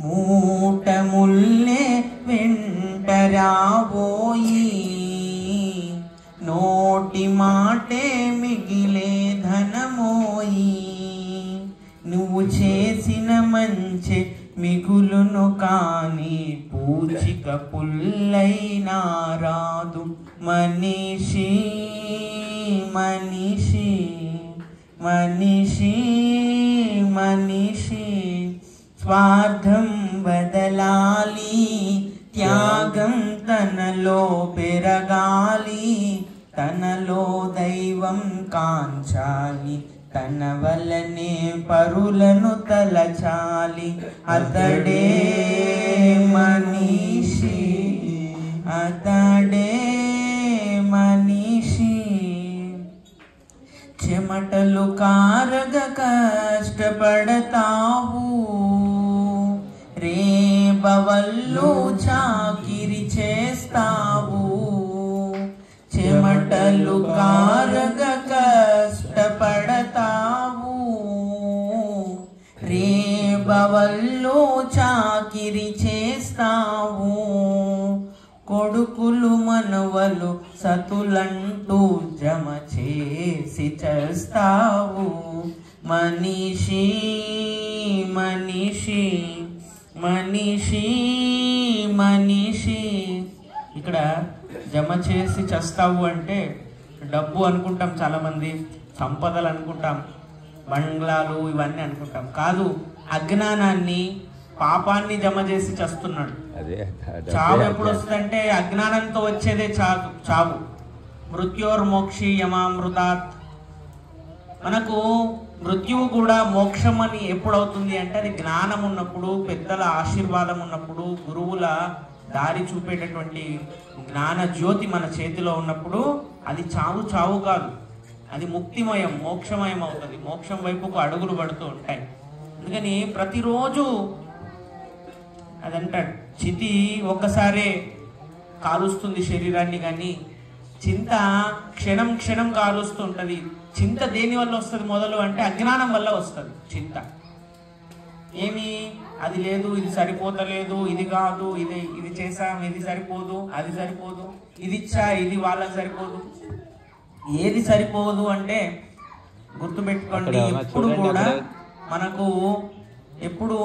మూటముల్లే వెంటరాబోయి నోటి మాటే మిగిలే ధనమోయి నువ్వు చేసిన మంచి మిగులును కాని పూచిక పుల్లైనా రాదు మనిషి మనిషి మనిషి మనిషి స్వార్థం బదలాలి త్యాగం తనలో పెరగాలి తనలో దైవం కాంచాలి తన వలనే పరులను తలచాలి అతడే మనిషి అతడే మనిషి చెమటలు కారగ కష్టపడతావు రేబవళ్ళు చాకిరి చేస్తావు చెమటలు కారగ కష్టపడతావు రేబవళ్ళు చాకిరి చేస్తావు కొడుకులు మనవలు సతులంటూ జమ చేసి చేస్తావు మనిషి మనిషి మనిషి మనిషి ఇక్కడ జమ చేసి చేస్తావు అంటే డబ్బు అనుకుంటాం, చాలా మంది సంపదలు అనుకుంటాం, బంగ్లాలు ఇవన్నీ అనుకుంటాం. కాదు, అజ్ఞానాన్ని పాపాన్ని జమ చేసి చేస్తున్నాడు. చావు ఎప్పుడు వస్తుందంటే అజ్ఞానంతో వచ్చేదే చావు. మృత్యోర్మోక్షి యమామృతాత్. మనకు మృత్యువు కూడా మోక్షం అని ఎప్పుడవుతుంది అంటే అది జ్ఞానం ఉన్నప్పుడు, పెద్దల ఆశీర్వాదం ఉన్నప్పుడు, గురువుల దారి చూపేటటువంటి జ్ఞాన జ్యోతి మన చేతిలో ఉన్నప్పుడు అది చావు చావు కాదు, అది ముక్తిమయం మోక్షమయం అవుతుంది. మోక్షం వైపుకు అడుగులు పడుతూ ఉంటాయి. అందుకని ప్రతిరోజు అదంటాడు, చితి ఒక్కసారే కాలుస్తుంది శరీరాన్ని, కానీ చింత క్షణం క్షణం కాలుస్తూ ఉంటుంది. చింత దేని వల్ల వస్తుంది మొదలు అంటే అజ్ఞానం వల్ల వస్తుంది చింత. ఏమి అది లేదు, ఇది సరిపోతలేదు, ఇది కాదు, ఇది చేసాం, ఇది సరిపోదు, అది సరిపోదు, ఇది ఇచ్చా, ఇది వాళ్ళకి సరిపోదు. ఏది సరిపోదు అంటే గుర్తుపెట్టుకోండి, ఎప్పుడు కూడా మనకు ఎప్పుడు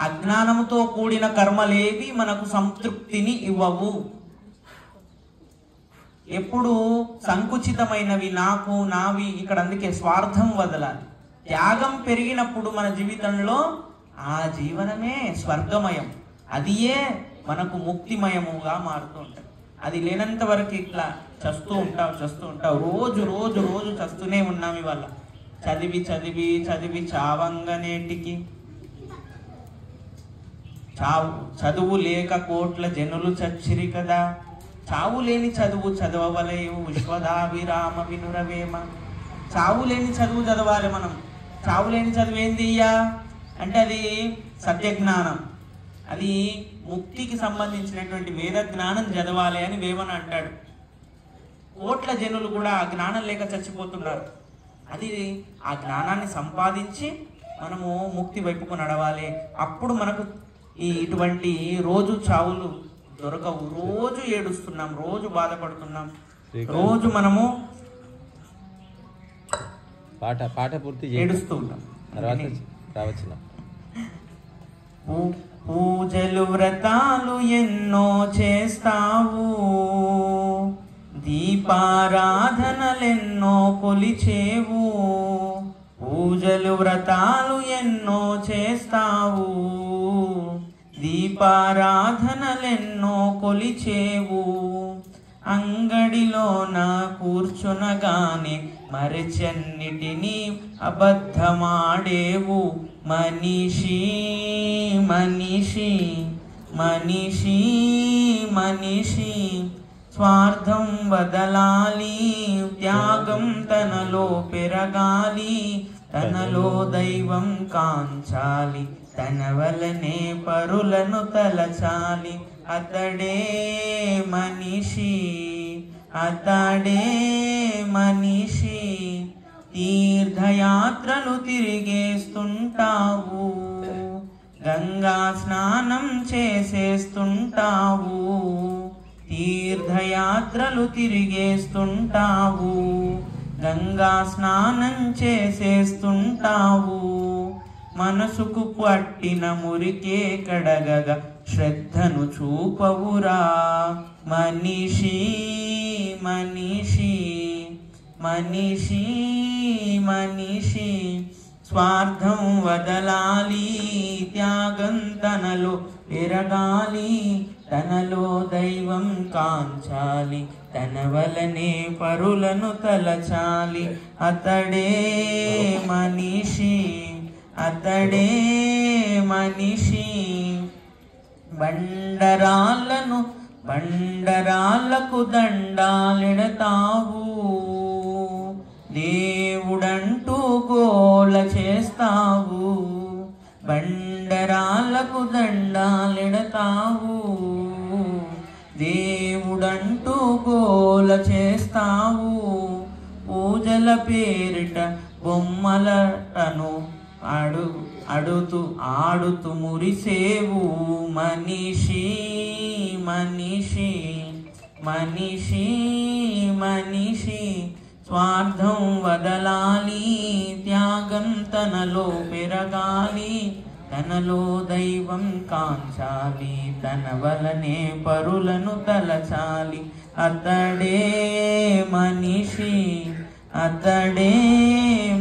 అజ్ఞానంతో కూడిన కర్మలేవి మనకు సంతృప్తిని ఇవ్వవు. ఎప్పుడు సంకుచితమైనవి, నాకు నావి, ఇక్కడ అందుకే స్వార్థం వదలాలి. త్యాగం పెరిగినప్పుడు మన జీవితంలో ఆ జీవనమే స్వర్గమయం, అదియే మనకు ముక్తిమయముగా మారుతూ ఉంటుంది. అది లేనంత వరకు ఇట్లా చస్తూ ఉంటావు. రోజు రోజు రోజు చస్తూనే ఉన్నాం. ఇవాళ చదివి చదివి చదివి చావంగనేటికి చదువు లేక కోట్ల జనులు చచ్చిరి కదా. చావు లేని చదువు చదవవలేవు విశ్వదాభిరామ వినురవేమ. చావు లేని చదువు చదవాలి మనం. చావు లేని చదువు ఏంది అంటే అది సత్యజ్ఞానం, అది ముక్తికి సంబంధించినటువంటి వేద జ్ఞానం చదవాలి అని వేమన అంటాడు. కోట్ల జనులు కూడా ఆ జ్ఞానం లేక చచ్చిపోతున్నారు. అది ఆ జ్ఞానాన్ని సంపాదించి మనము ముక్తి వైపుకు నడవాలి. అప్పుడు మనకు ఇటువంటి రోజు చావులు దొరకవు. రోజు ఏడుస్తున్నాం, రోజు బాధపడుతున్నాం, రోజు మనము పాట పూర్తి ఏడుస్తూ ఉంటాం. రావచ్చు. పూజలు వ్రతాలు ఎన్నో చేస్తావు, దీపారాధనలెన్నో కొలిచేవు. పూజలు వ్రతాలు ఎన్నో చేస్తావు, దీపారాధనలెన్నో కొలిచేవు. అంగడిలో నా కూర్చునగానే మరిచన్నిటినీ అబద్ధమాడేవు. మనిషి మనిషి మనిషి మనిషి స్వార్థం వదలాలి, త్యాగం తనలో పెరగాలి, తనలో దైవం కాంచాలి, తన వలనే పరులను తలచాలి. అతడే మనిషి అతడే మనిషి. తీర్థయాత్రలు తిరిగేస్తుంటావు, గంగా స్నానం చేసేస్తుంటావు, తీర్థయాత్రలు తిరిగేస్తుంటావు, గంగా స్నానం చేసేస్తుంటావు, మనసుకు పట్టిన మురికే కడగగా శ్రద్ధను చూపవురా మనిషి మనిషి మనిషి మనిషి. స్వార్థం వదలాలి, త్యాగం తనలో పెరగాలి, తనలో దైవం కాంచాలి, తన వలనే పరులను తలచాలి. అతడే మనిషి, అతడే మనిషి. బండరాళ్లకు దండాలెడతావు, దేవుడంటూ గోల చేస్తావు, బండరాళ్లకు దండాలెడతావు, దేవుడంటూ గోల చేస్తావు. పూజల పేరిట బొమ్మలటను ఆడుతూ మురిసేవు మనిషి మనిషి మనిషి మనిషి. స్వార్థం వదలాలి, త్యాగం తనలో పెరగాలి, తనలో దైవం కాంచాలి, తన వలనే పరులను తలచాలి. అతడే మనిషి, అతడే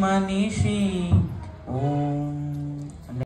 మనిషి. ఓ